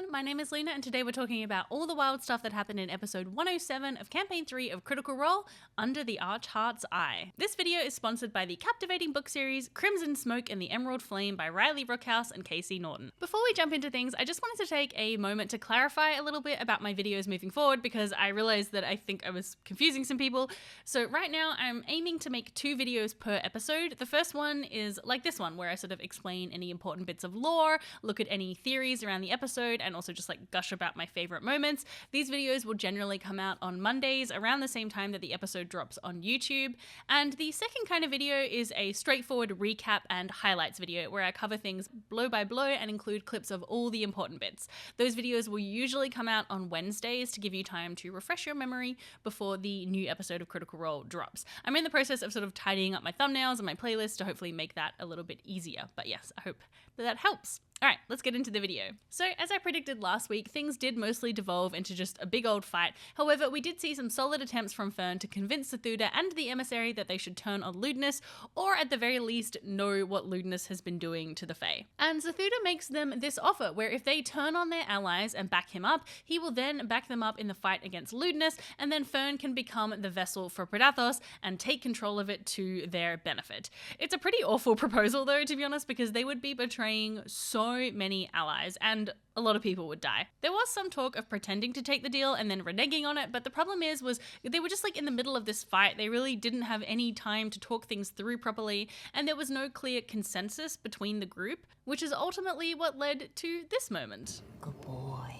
everyone, my name is Luna and today we're talking about all the wild stuff that happened in episode 107 of campaign 3 of Critical Role, Under the Archheart's Eye. This video is sponsored by the captivating book series Crimson Smoke and the Emerald Flame by Riley Rookhouse and Casey Norton. Before we jump into things, I just wanted to take a moment to clarify a little bit about my videos moving forward because I realized that I think I was confusing some people. So right now I'm aiming to make 2 videos per episode. The first one is like this one where I sort of explain any important bits of lore, look at any theories around the episode, and also just like gush about my favorite moments. These videos will generally come out on Mondays around the same time that the episode drops on YouTube. And the second kind of video is a straightforward recap and highlights video where I cover things blow by blow and include clips of all the important bits. Those videos will usually come out on Wednesdays to give you time to refresh your memory before the new episode of Critical Role drops. I'm in the process of sort of tidying up my thumbnails and my playlist to hopefully make that a little bit easier. But yes, I hope that helps. Alright, let's get into the video. So, as I predicted last week, things did mostly devolve into just a big old fight. However, we did see some solid attempts from Fearne to convince Sethuda and the emissary that they should turn on lewdness, or at the very least, know what lewdness has been doing to the Fae. And Sethuda makes them this offer, where if they turn on their allies and back him up, he will then back them up in the fight against lewdness, and then Fearne can become the vessel for Predathos and take control of it to their benefit. It's a pretty awful proposal though, to be honest, because they would be betraying so many allies, and a lot of people would die. There was some talk of pretending to take the deal and then reneging on it, but the problem was they were just like in the middle of this fight. They really didn't have any time to talk things through properly, and there was no clear consensus between the group, which is ultimately what led to this moment. Good boy.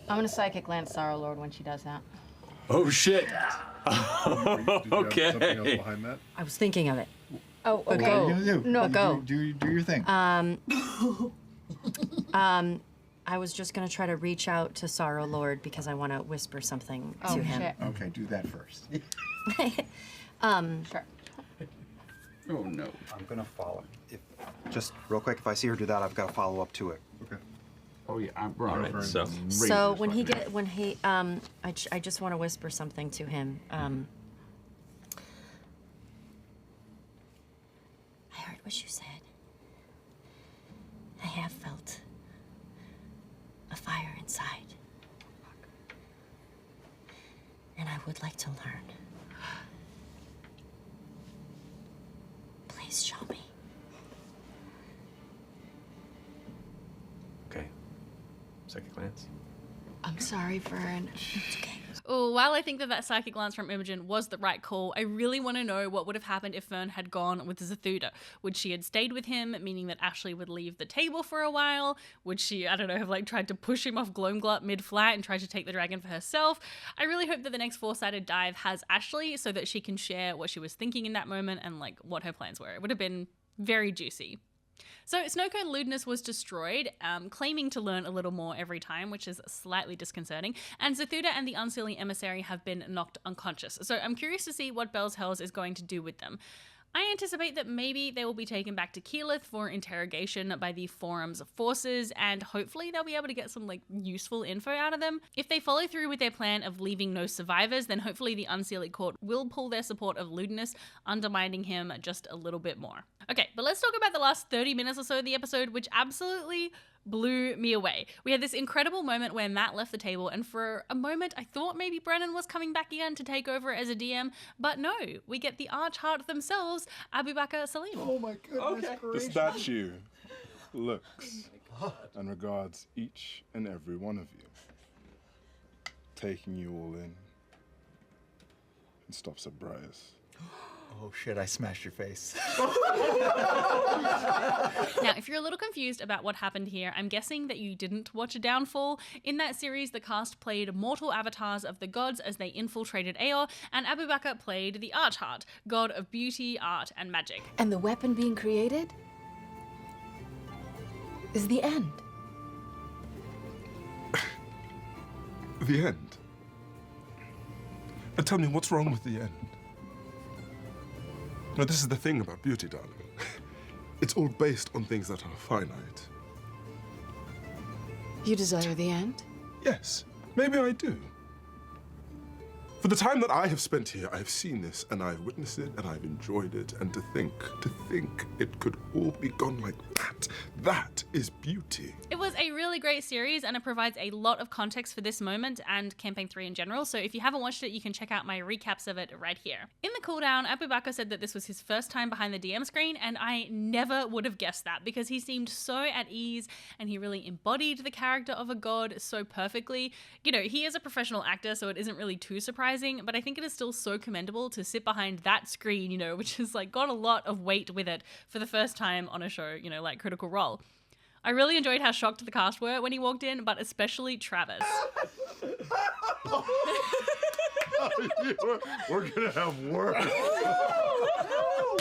I'm gonna psychic lance Sorrow Lord when she does that. Oh shit! Did you have something else Okay. behind that? I was thinking of it. Oh, What okay. are you gonna do? No, go. Do your thing. I was just gonna try to reach out to Sorrow Lord because I want to whisper something to him. Shit. Okay, do that first. Sure. Oh no. I'm gonna follow. Just real quick, if I see her do that, I've got to follow up to it. Okay. Oh yeah. Alright. So. So I just want to whisper something to him. I heard what you said. I have felt a fire inside. And I would like to learn. Please show me. Okay. Psychic glance. I'm sorry, Fearne. It's okay. Oh, while I think that psychic glance from Imogen was the right call, I really want to know what would have happened if Fearne had gone with Sethuda. Would she have stayed with him, meaning that Ashley would leave the table for a while? Would she, I don't know, have like tried to push him off Gloamglut mid-flight and tried to take the dragon for herself? I really hope that the next 4-sided dive has Ashley so that she can share what she was thinking in that moment and like what her plans were. It would have been very juicy. So Snowcone lewdness was destroyed, claiming to learn a little more every time, which is slightly disconcerting, and Sethuda and the unsealing emissary have been knocked unconscious. So I'm curious to see what Bell's Hells is going to do with them. I anticipate that maybe they will be taken back to Keyleth for interrogation by the Forum's forces, and hopefully they'll be able to get some like useful info out of them. If they follow through with their plan of leaving no survivors, then hopefully the Unsealing Court will pull their support of lewdness, undermining him just a little bit more. Okay, but let's talk about the last 30 minutes or so of the episode, which absolutely blew me away. We had this incredible moment where Matt left the table, and for a moment I thought maybe Brennan was coming back again to take over as a DM, but no, we get the Archheart themselves, Abu Bakr Salim. Oh my goodness The gracious. statue looks and regards each and every one of you, taking you all in, and stops at Briar's. Oh shit, I smashed your face. Now, if you're a little confused about what happened here, I'm guessing that you didn't watch Downfall. In that series, the cast played mortal avatars of the gods as they infiltrated Aeor, and Abu Bakr played the Archheart, god of beauty, art, and magic. And the weapon being created is the end. The end? Now tell me, what's wrong with the end? No, this is the thing about beauty, darling. It's all based on things that are finite. You desire the end? Yes, maybe I do. For the time that I have spent here, I have seen this, and I've witnessed it, and I've enjoyed it, and to think it could all be gone like that. That is beauty. It was a really great series and it provides a lot of context for this moment and Campaign 3 in general, so if you haven't watched it, you can check out my recaps of it right here. In the cooldown, Abubakar said that this was his first time behind the DM screen, and I never would have guessed that because he seemed so at ease and he really embodied the character of a god so perfectly. You know, he is a professional actor, so it isn't really too surprising, but I think it is still so commendable to sit behind that screen, you know, which has like got a lot of weight with it for the first time on a show, you know, like Critical Role. I really enjoyed how shocked the cast were when he walked in, but especially Travis. We're gonna have work.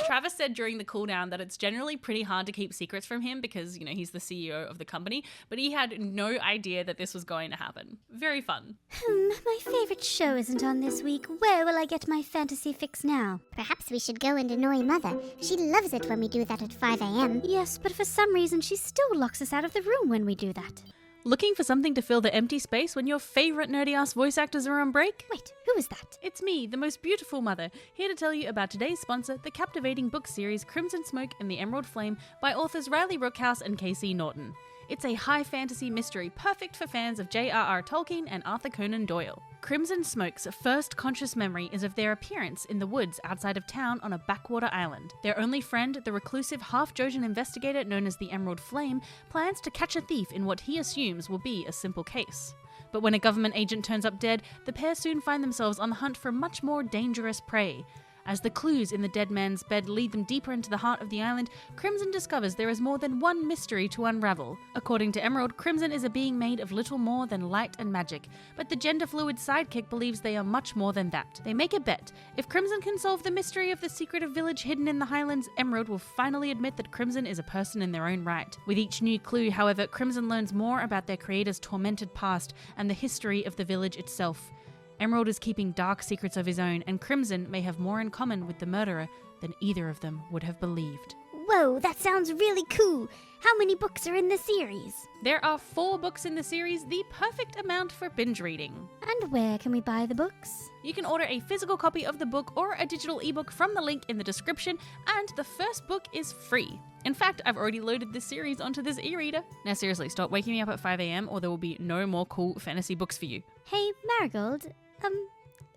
Travis said during the cooldown that it's generally pretty hard to keep secrets from him because, you know, he's the CEO of the company, but he had no idea that this was going to happen. Very fun. My favorite show isn't on this week. Where will I get my fantasy fix now? Perhaps we should go and annoy Mother. She loves it when we do that at 5 a.m. Yes, but for some reason she still locks us out of the room when we do that. Looking for something to fill the empty space when your favorite nerdy-ass voice actors are on break? Wait, who is that? It's me, the most beautiful mother, here to tell you about today's sponsor, the captivating book series Crimson Smoke and the Emerald Flame by authors Riley Rookhouse and Casey Norton. It's a high fantasy mystery perfect for fans of J.R.R. Tolkien and Arthur Conan Doyle. Crimson Smoke's first conscious memory is of their appearance in the woods outside of town on a backwater island. Their only friend, the reclusive half-Jojen investigator known as the Emerald Flame, plans to catch a thief in what he assumes will be a simple case. But when a government agent turns up dead, the pair soon find themselves on the hunt for much more dangerous prey. As the clues in the dead man's bed lead them deeper into the heart of the island, Crimson discovers there is more than one mystery to unravel. According to Emerald, Crimson is a being made of little more than light and magic, but the gender-fluid sidekick believes they are much more than that. They make a bet. If Crimson can solve the mystery of the secretive village hidden in the Highlands, Emerald will finally admit that Crimson is a person in their own right. With each new clue, however, Crimson learns more about their creator's tormented past and the history of the village itself. Emerald is keeping dark secrets of his own, and Crimson may have more in common with the murderer than either of them would have believed. Whoa, that sounds really cool. How many books are in the series? There are 4 books in the series, the perfect amount for binge reading. And where can we buy the books? You can order a physical copy of the book or a digital ebook from the link in the description, and the first book is free. In fact, I've already loaded this series onto this e-reader. Now seriously, stop waking me up at 5 a.m. or there will be no more cool fantasy books for you. Hey, Marigold, can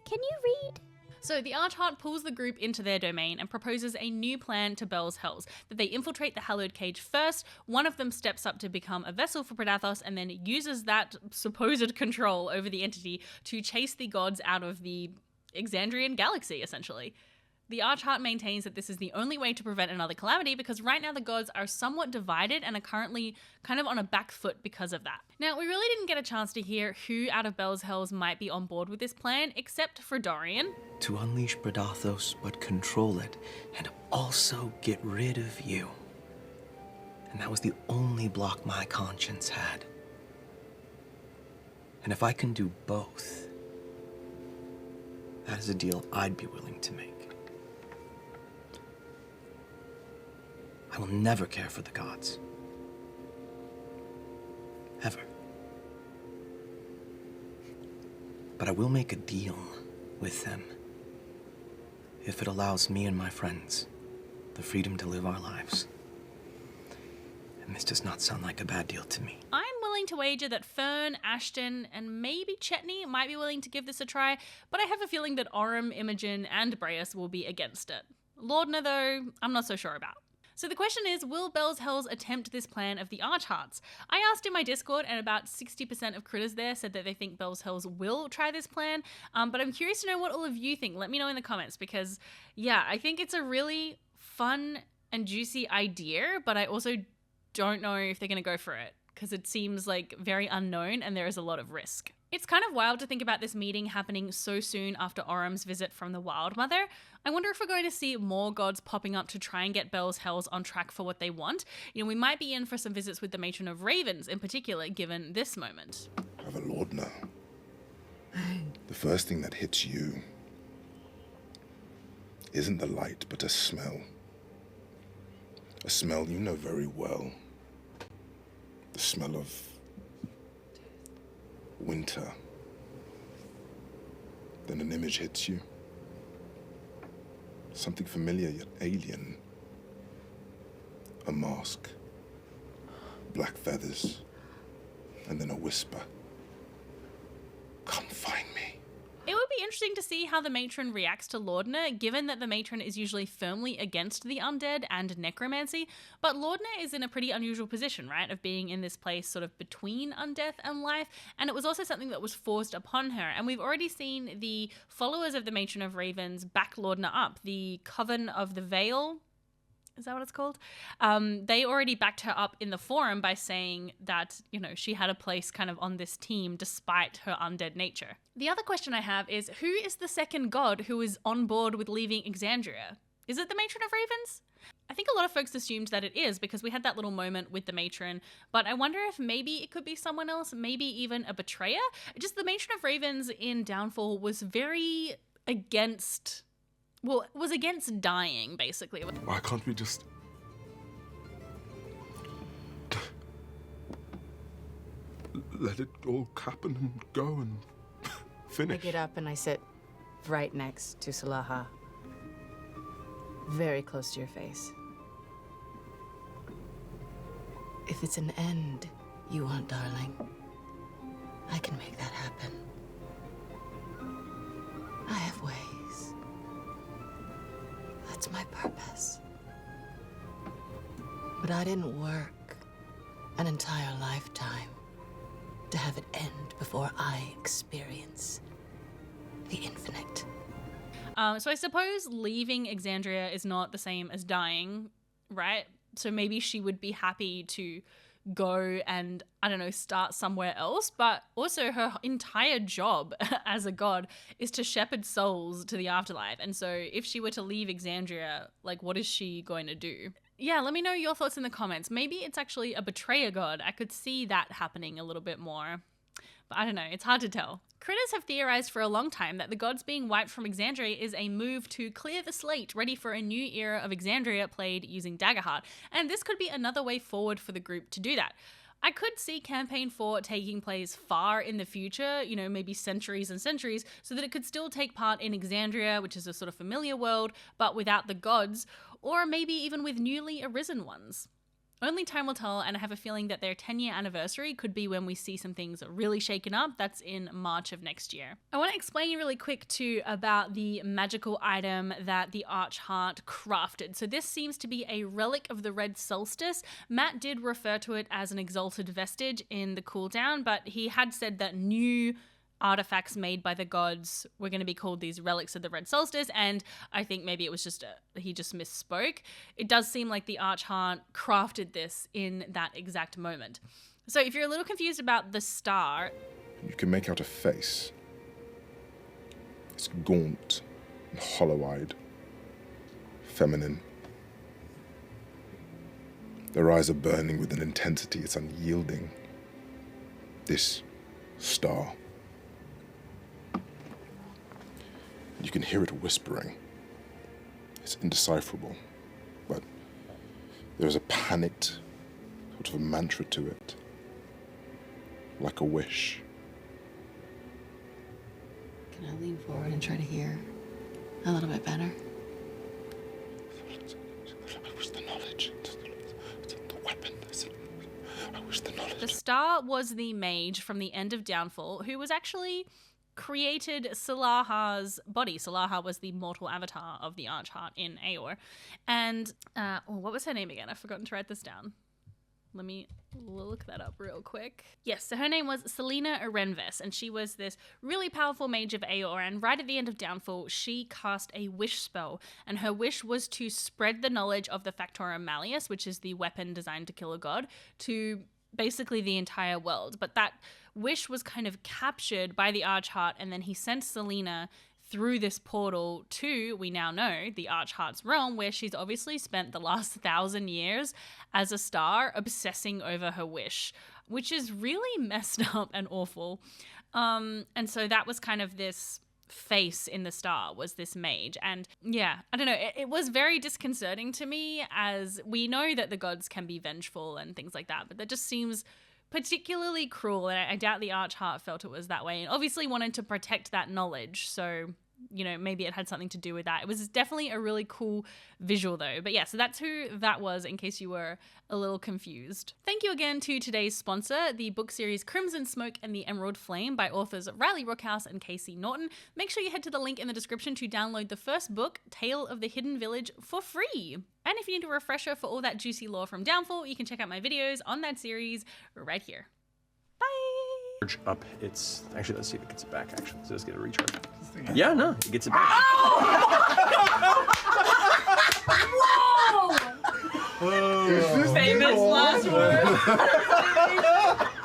you read? So the Archheart pulls the group into their domain and proposes a new plan to Bel's Hells, that they infiltrate the hallowed cage first, one of them steps up to become a vessel for Predathos, and then uses that supposed control over the entity to chase the gods out of the Exandrian galaxy, essentially. The Archheart maintains that this is the only way to prevent another calamity because right now the gods are somewhat divided and are currently kind of on a back foot because of that. Now, we really didn't get a chance to hear who out of Bel's Hells might be on board with this plan, except for Dorian. To unleash Predathos, but control it, and also get rid of you. And that was the only block my conscience had. And if I can do both, that is a deal I'd be willing to make. I will never care for the gods. Ever. But I will make a deal with them if it allows me and my friends the freedom to live our lives. And this does not sound like a bad deal to me. I'm willing to wager that Fearne, Ashton, and maybe Chetney might be willing to give this a try, but I have a feeling that Orym, Imogen, and Breas will be against it. Laudna, though, I'm not so sure about. So the question is, will Bel's Hells attempt this plan of the Archhearts? I asked in my Discord, and about 60% of critters there said that they think Bel's Hells will try this plan, but I'm curious to know what all of you think. Let me know in the comments, because yeah, I think it's a really fun and juicy idea, but I also don't know if they're going to go for it, because it seems like very unknown and there is a lot of risk. It's kind of wild to think about this meeting happening so soon after Orym's visit from the Wild Mother. I wonder if we're going to see more gods popping up to try and get Bel's Hells on track for what they want. You know, we might be in for some visits with the Matron of Ravens in particular, given this moment. Have a lord now. The first thing that hits you isn't the light, but a smell. A smell you know very well. The smell of winter. Then an image hits you. Something familiar yet alien. A mask. black feathers, and then a whisper. Come find me. It would be interesting to see how the matron reacts to Laudner, given that the matron is usually firmly against the undead and necromancy, but Laudner is in a pretty unusual position, right, of being in this place sort of between undeath and life, and it was also something that was forced upon her, and we've already seen the followers of the Matron of Ravens back Laudner up. The Coven of the Veil, is that what it's called? They already backed her up in the forum by saying that, you know, she had a place kind of on this team despite her undead nature. The other question I have is, who is the second god who is on board with leaving Exandria? Is it the Matron of Ravens? I think a lot of folks assumed that it is because we had that little moment with the matron, but I wonder if maybe it could be someone else, maybe even a betrayer? Just the Matron of Ravens in Downfall was very against... Well, it was against dying, basically. Why can't we just... let it all happen and go and finish? I get up and I sit right next to Salaha. Very close to your face. If it's an end you want, darling, I can make that happen. I have ways. That's my purpose. But I didn't work an entire lifetime to have it end before I experience the infinite. So I suppose leaving Exandria is not the same as dying, right? So maybe she would be happy to go and, I don't know, start somewhere else, but also her entire job as a god is to shepherd souls to the afterlife. And so if she were to leave Exandria, like, what is she going to do? Yeah, let me know your thoughts in the comments. Maybe it's actually a betrayer god. I could see that happening a little bit more. But I don't know, it's hard to tell. Critters have theorized for a long time that the gods being wiped from Exandria is a move to clear the slate, ready for a new era of Exandria played using Daggerheart, and this could be another way forward for the group to do that. I could see Campaign 4 taking place far in the future, you know, maybe centuries and centuries, so that it could still take part in Exandria, which is a sort of familiar world, but without the gods, or maybe even with newly arisen ones. Only time will tell, and I have a feeling that their 10-year anniversary could be when we see some things really shaken up. That's in March of next year. I want to explain really quick too about the magical item that the Archheart crafted. So this seems to be a relic of the Red Solstice. Matt did refer to it as an exalted vestige in the cooldown, but he had said that new artifacts made by the gods were going to be called these relics of the Red Solstice, and I think maybe it was just he just misspoke. It does seem like the Archheart crafted this in that exact moment. So if you're a little confused about the star, You can make out a face. It's gaunt and hollow-eyed, feminine. Their eyes are burning with an intensity it's unyielding. This star. You can hear it whispering. It's indecipherable, but there is a panicked sort of a mantra to it, like a wish. Can I lean forward and try to hear a little bit better? I wish the knowledge, the weapon, I wish the knowledge. the star was the mage from the end of Downfall who was actually created Salaha's body. Salaha was the mortal avatar of the Archheart in Aor. And what was her name again? I've forgotten to write this down. Let me look that up real quick. Yes, so her name was Selena Arenves, and she was this really powerful mage of Aor, and right at the end of Downfall, she cast a wish spell, and her wish was to spread the knowledge of the Factorum Malleus, which is the weapon designed to kill a god, to basically the entire world. But that wish was kind of captured by the Archheart, and then he sent Selena through this portal to, we now know, the Archheart's realm, where she's obviously spent the last 1,000 years as a star obsessing over her wish, which is really messed up and awful. And so that was kind of this face in the star, was this mage. And yeah, I don't know, it was very disconcerting to me, as we know that the gods can be vengeful and things like that, but that just seems particularly cruel, and I doubt the Archheart felt it was that way, and obviously wanted to protect that knowledge. So you know, maybe it had something to do with that. It was definitely a really cool visual though. But yeah, so that's who that was in case you were a little confused. Thank you again to today's sponsor, the book series Crimson Smoke and the Emerald Flame by authors Riley Rookhouse and Casey Norton. Make sure you head to the link in the description to download the first book, Tale of the Hidden Village, for free. And if you need a refresher for all that juicy lore from Downfall, you can check out my videos on that series right here. Bye! Charge up its. Actually, let's see if it gets it back. Actually, so let's get a recharge. Yeah, no, it gets it back. Whoa! Famous last word.